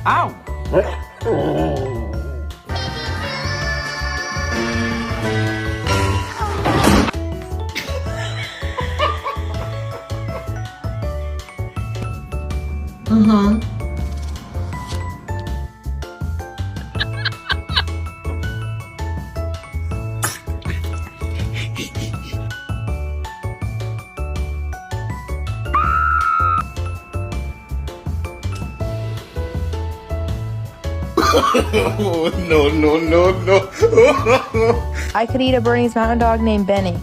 Ow! Uh-huh. Oh, no, no, no, no. I could eat a Bernese Mountain Dog named Benny.